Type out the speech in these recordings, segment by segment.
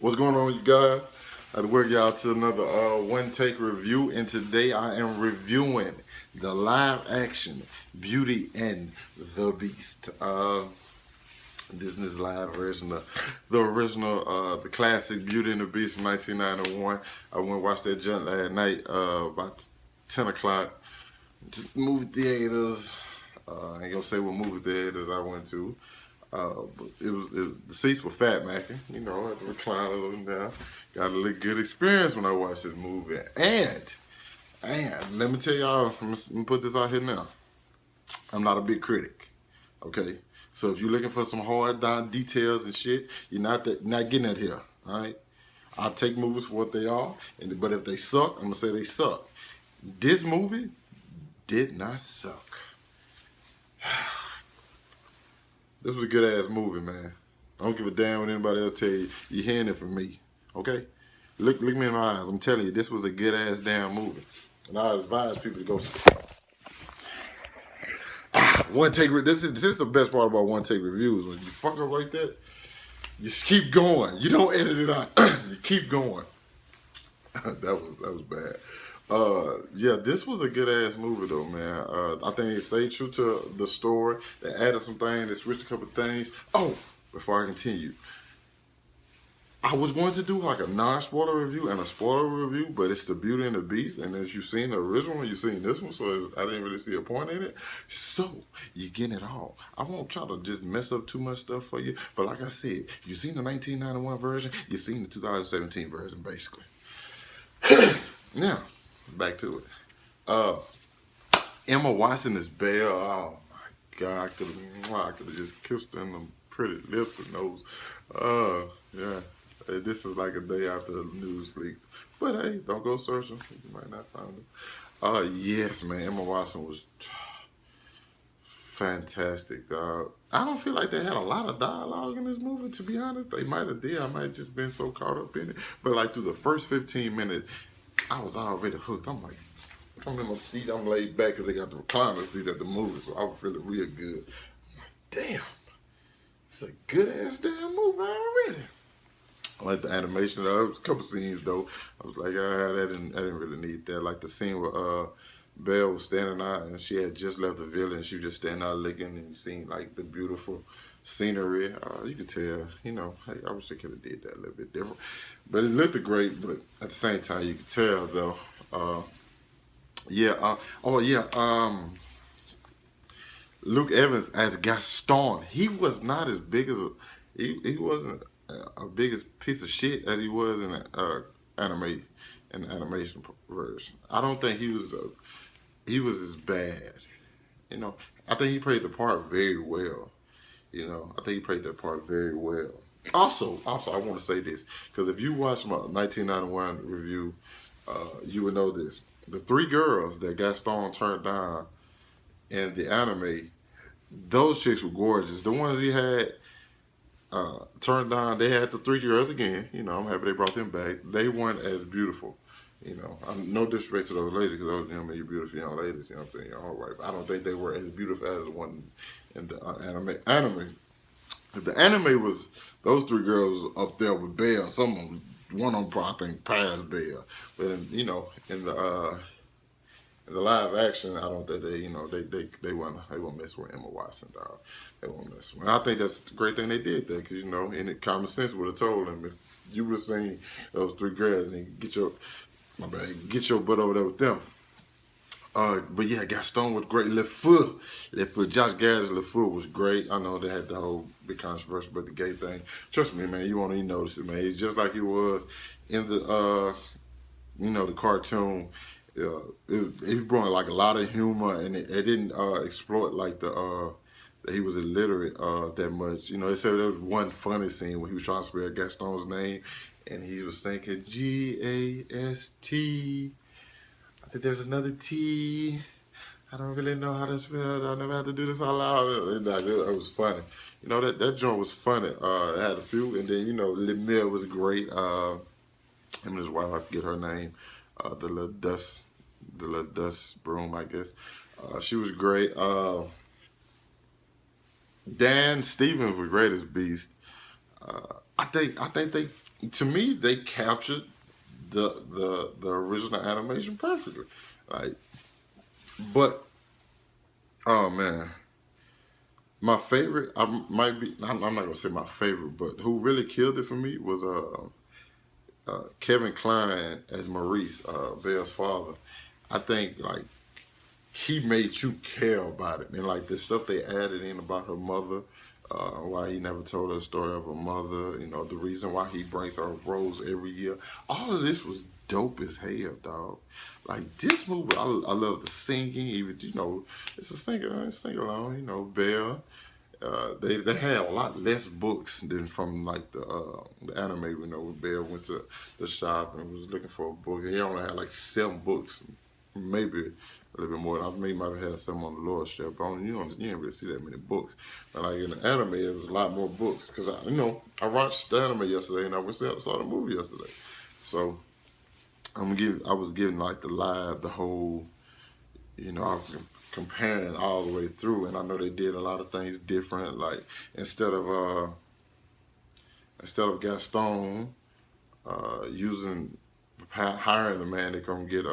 What's going on, you guys? I'd welcome y'all to another One Take review, and today I am reviewing the live action Beauty and the Beast. Disney's live version of the original, the classic Beauty and the Beast from 1991. I went and watched that junk last night, about 10 o'clock. Movie theaters. I ain't gonna say what movie theaters I went to. But the seats were fat macking, you know, at the recliners up and down. Got a little good experience when I watched this movie. And let me tell y'all, I'm gonna put this out here now. I'm not a big critic, okay? So if you're looking for some hard down details and shit, you're not getting that here, all right? I'll take movies for what they are, but if they suck, I'm gonna say they suck. This movie did not suck. This was a good ass movie, man. I don't give a damn what anybody else tell you. You're hearing it from me, okay? Look me in my eyes. I'm telling you, this was a good ass damn movie, and I advise people to go see it. One take. This is the best part about one take reviews. When you fuck up like that, you just keep going. You don't edit it out. You keep going. that was bad. Yeah, this was a good ass movie though, man. I think it stayed true to the story. They added some things, they switched a couple things. Oh, before I continue, I was going to do like a non-spoiler review and a spoiler review, but it's the Beauty and the Beast, and as you've seen the original one, you've seen this one, so I didn't really see a point in it. So you get it all. I won't try to just mess up too much stuff for you, but like I said, you've seen the 1991 version, you've seen the 2017 version, basically. Now, back to it. Emma Watson is Belle. Oh my God, I could have just kissed her in them pretty lips and nose. Yeah. This is like a day after the news leak. But hey, don't go searching. You might not find it. Yes, man. Emma Watson was fantastic, dog. I don't feel like they had a lot of dialogue in this movie, to be honest. They might have did. I might have just been so caught up in it. But like through the first 15 minutes, I was already hooked. I'm like, I'm in my seat. I'm laid back because they got the recliner seats at the movie. So I was feeling real good. I'm like, damn. It's a good ass damn movie already. I like the animation. There was a couple scenes though. I was like, I didn't really need that. Like the scene where Belle was standing out and she had just left the villa and she was just standing out looking, and you seen like the beautiful scenery. You could tell, you know, hey, I wish they could have did that a little bit different. But it looked great, but at the same time you could tell though. Luke Evans as Gaston. He was not as big as he wasn't a biggest piece of shit as he was in the animation version. I don't think he was as bad. You know, I think he played the part very well. You know, I think he played that part very well. Also, I want to say this because if you watch my 1991 review, you would know this. The three girls that Gaston turned down in the anime, those chicks were gorgeous. The ones he had turned down, they had the three girls again. You know, I'm happy they brought them back. They weren't as beautiful. You know, no disrespect to those ladies because those, you know, you're beautiful young ladies. You know what I'm saying? All right, but I don't think they were as beautiful as the one in the anime. The anime was those three girls up there with Belle. One of them probably I think passed Belle, but you know, in the live action, I don't think they won't mess with Emma Watson, dog. They won't mess with her. And I think that's the great thing they did there, because you know, and it common sense would have told them if you would have seen those three girls and get your butt over there with them. But yeah, Gaston was great. Le Fou, Josh Gad's Le Fou was great. I know they had the whole big controversy about the gay thing. Trust me, man, you won't even notice it, man. It's just like he was in the the cartoon. It brought like a lot of humor, and it didn't exploit like that he was illiterate that much. You know, it said there was one funny scene where he was trying to spell Gaston's name, and he was thinking G-A-S-T. I think there's another T. I don't really know how to spell it. I never had to do this out loud. It was funny. You know, that joint was funny. It had a few, and then, you know, Lemire was great. Him and his wife, I forget her name. The little dust broom, I guess. She was great. Dan Stevens was great as Beast. I think they to me, they captured the original animation perfectly. Like, but oh man, my favorite, I might be, I'm not gonna say my favorite, but who really killed it for me was Kevin Kline as Maurice, Belle's father. I think like he made you care about it, and like the stuff they added in about her mother, why he never told her the story of her mother, you know, the reason why he brings her a rose every year. All of this was dope as hell, dog. Like this movie, I love the singing. Even you know, it's a sing along. You know, Belle. They had a lot less books than from like the anime. You know, when Belle went to the shop and was looking for a book. He only had like 7 books, maybe a little bit more. I may might have had some on the lower shelf, but you didn't really see that many books. But like in the anime, it was a lot more books because I watched the anime yesterday and I went saw the movie yesterday. So I was giving like the whole, I was comparing all the way through, and I know they did a lot of things different. Like instead of Gaston using hiring the man to come get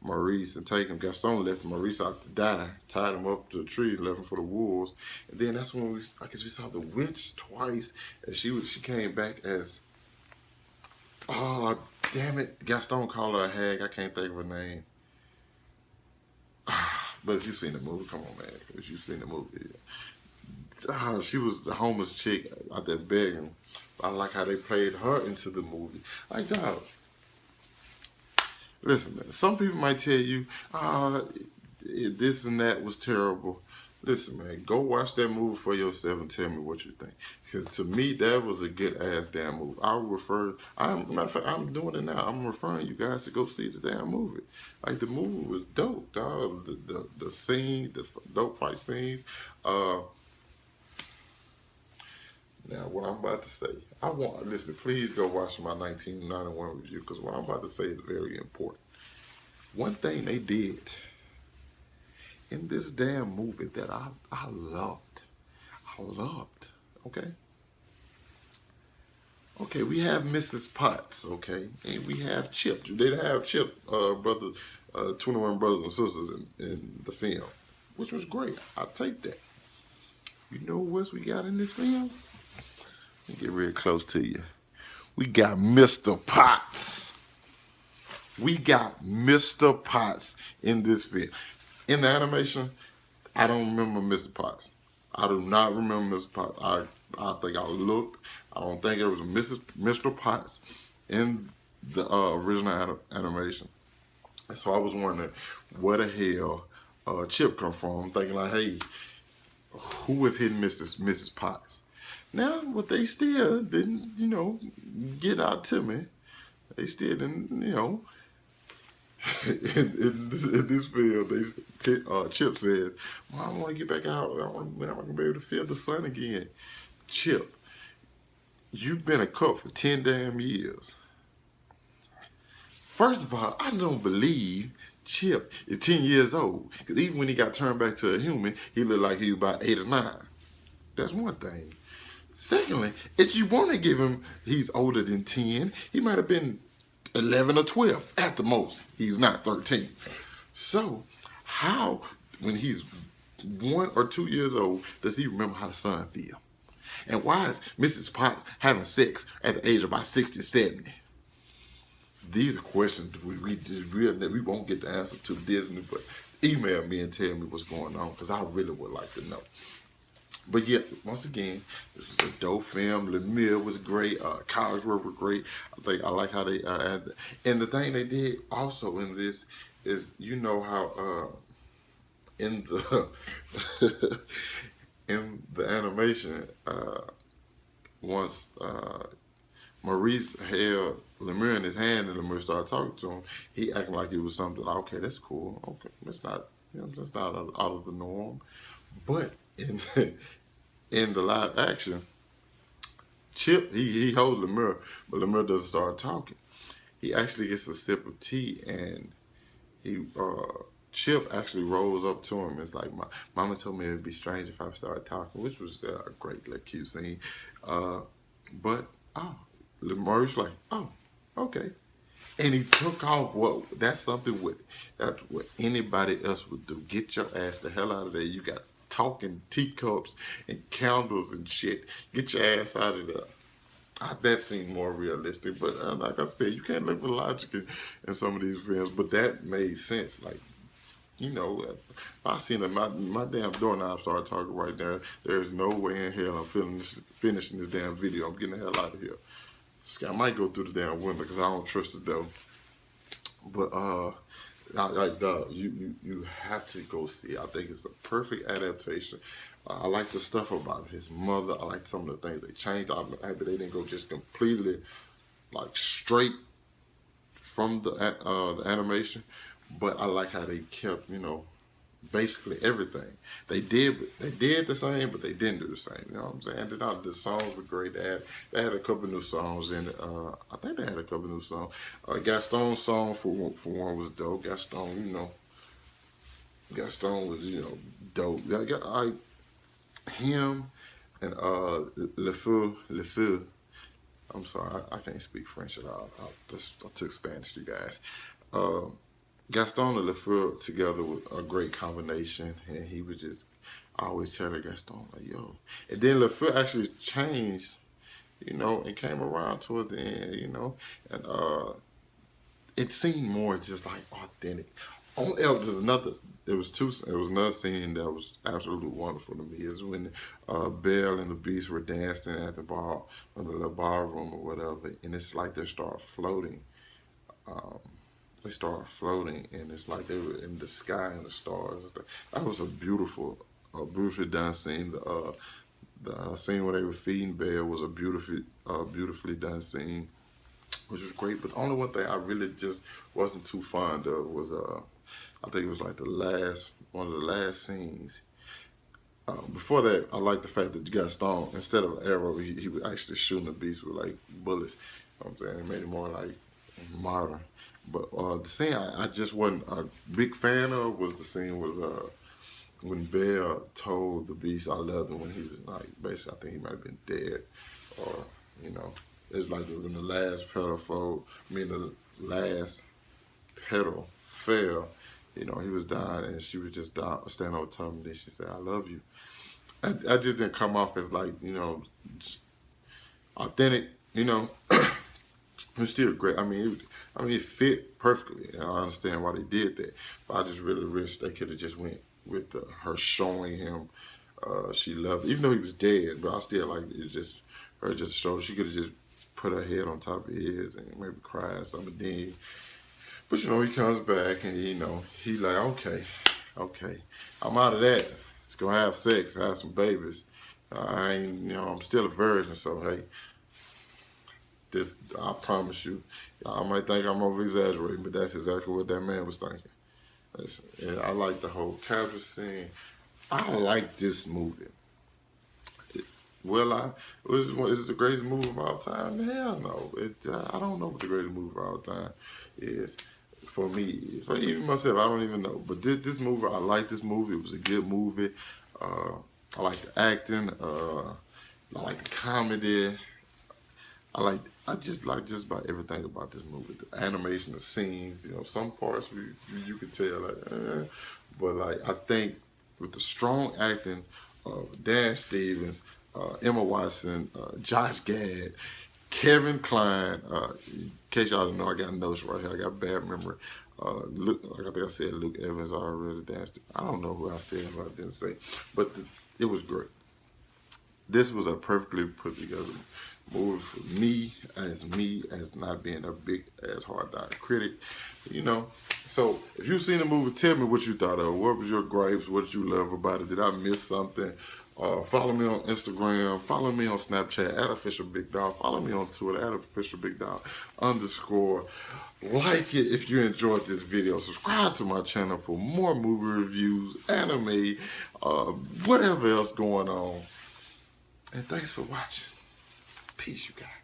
Maurice and take him, Gaston left Maurice out to die, tied him up to a tree, left him for the wolves. And then that's when I guess we saw the witch twice, and she came back as, oh damn it, Gaston called her a hag. I can't think of her name. But if you've seen the movie, come on, man. If you've seen the movie, she was the homeless chick out there begging. I like how they played her into the movie. Like, dog, listen, man. Some people might tell you, this and that was terrible. Listen, man, go watch that movie for yourself and tell me what you think. Because to me, that was a good ass damn movie. Matter of fact, I'm doing it now. I'm referring you guys to go see the damn movie. Like the movie was dope, dog. The scene, the dope fight scenes. Now, what I'm about to say, listen. Please go watch my 1991 review because what I'm about to say is very important. One thing they did in this damn movie that I loved. Okay. Okay, we have Mrs. Potts, okay, and we have Chip. They didn't have Chip, 21 brothers and sisters in the film, which was great. I'll take that. You know what else we got in this film? Let me get real close to you. We got Mr. Potts. We got Mr. Potts in this film. In the animation, I don't remember Mr. Potts. I do not remember Mr. Potts. I think I looked. I don't think there was a Mr. Potts in the original animation. And so I was wondering where the hell Chip come from. I'm thinking like, hey, who was hitting Mrs. Potts? Now, but they still didn't, get out to me. They still didn't, in this field, Chip said, well, I want to get back out. I'm going to be able to feel the sun again. Chip, you've been a cop for 10 damn years. First of all, I don't believe Chip is 10 years old. Because even when he got turned back to a human, he looked like he was about 8 or 9. That's one thing. Secondly, if you want to give him, he's older than 10, he might have been 11 or 12 at the most. He's not 13. So how, when he's 1 or 2 years old, does he remember how the sun feel? And why is Mrs. Potts having sex at the age of about 60, 70? These are questions we won't get the answer to Disney, but email me and tell me what's going on because I really would like to know. But yeah, once again, this was a dope film. Lemire was great. College work was great. I like how they added. And the thing they did also in this is, how in the in the animation, once Maurice held Lemire in his hand and Lemire started talking to him, he acting like it was something like, okay, that's cool. Okay, that's not out of the norm. But in the live action, Chip, he holds Lemire, but Lemire doesn't start talking. He actually gets a sip of tea, and Chip actually rolls up to him. It's like, my mama told me it'd be strange if I started talking, which was a great, cute scene. But Lemur's like, oh, okay. And he took off. Well, that's that's what anybody else would do. Get your ass the hell out of there. You got talking teacups and candles and shit. Get your ass out of there. That seemed more realistic, but like I said, you can't look for logic in some of these films. But that made sense. Like, you know, if I seen my damn doorknob start talking right there. There's no way in hell I'm finishing this damn video. I'm getting the hell out of here. I might go through the damn window because I don't trust the devil. But you have to go see it. I think it's a perfect adaptation. I like the stuff about his mother. I like some of the things they changed. I'm happy they didn't go just completely like straight from the animation, but I like how they kept, you know, basically everything. They did the same, but they didn't do the same. You know what I'm saying? The songs were great. They had a couple new songs in it. I think they had a couple new songs. Gaston's song for one was dope. Gaston, you know, Gaston was, you know, dope. Him and Le Feu. I'm sorry, I can't speak French at all. I took Spanish, you guys. Gaston and Le Feu together was a great combination, and he was just, I always tell Gaston, like, yo. And then Le Feu actually changed, you know, and came around towards the end, you know, and it seemed more just like authentic. There was another scene that was absolutely wonderful to me, is when Belle and the Beast were dancing at the bar, in the little ballroom or whatever, and it's like they start floating. They started floating, and it's like they were in the sky and the stars. That was a beautifully done scene. The scene where they were feeding Belle was a beautifully done scene, which was great. But the only one thing I really just wasn't too fond of was I think it was like one of the last scenes. Before that, I liked the fact that Gaston, instead of an arrow, he was actually shooting the Beast with like bullets. You know what I'm saying? It made it more like modern. But the scene I just wasn't a big fan of was the scene when Belle told the Beast I loved him when he was like, basically I think he might have been dead, or, you know, it's like when the last petal fell, you know, he was dying and she was just standing on top of him, and then she said, I love you. I just didn't come off as like, you know, authentic, you know. It was still great. I mean, it fit perfectly, and I understand why they did that. But I just really wish they could have just went with her showing him she loved him, even though he was dead. But I still like it, just her just show. She could have just put her head on top of his and maybe cry or something. Then, but you know, he comes back and you know he like, okay, I'm out of that. Let's go have sex, have some babies. I ain't, you know, I'm still a virgin, so hey. This, I promise you, I might think I'm over exaggerating, but that's exactly what that man was thinking. And I like the whole capture scene. I like this movie. Is it the greatest movie of all time? Hell no. I don't know what the greatest movie of all time is. For me, for even myself, I don't even know. But this movie, I like this movie. It was a good movie. I like the acting. I like the comedy. I just like just about everything about this movie. The animation, the scenes, you know, some parts you could tell, like, but like I think with the strong acting of Dan Stevens, Emma Watson, Josh Gad, Kevin Kline. In case y'all don't know, I got notes right here. I got bad memory. Luke, like I think I said, Luke Evans already. I don't know who I said, but I didn't say. But it was great. This was a perfectly put together movie for me as not being a big ass hard dog critic, you know. So if you've seen the movie, tell me what you thought of it. What was your gripes? What did you love about it? Did I miss something? Follow me on Instagram. Follow me on Snapchat @officialbigdog. Follow me on Twitter @officialbigdog_. Like it if you enjoyed this video. Subscribe to my channel for more movie reviews, anime, whatever else going on. And thanks for watching. Peace, you guys.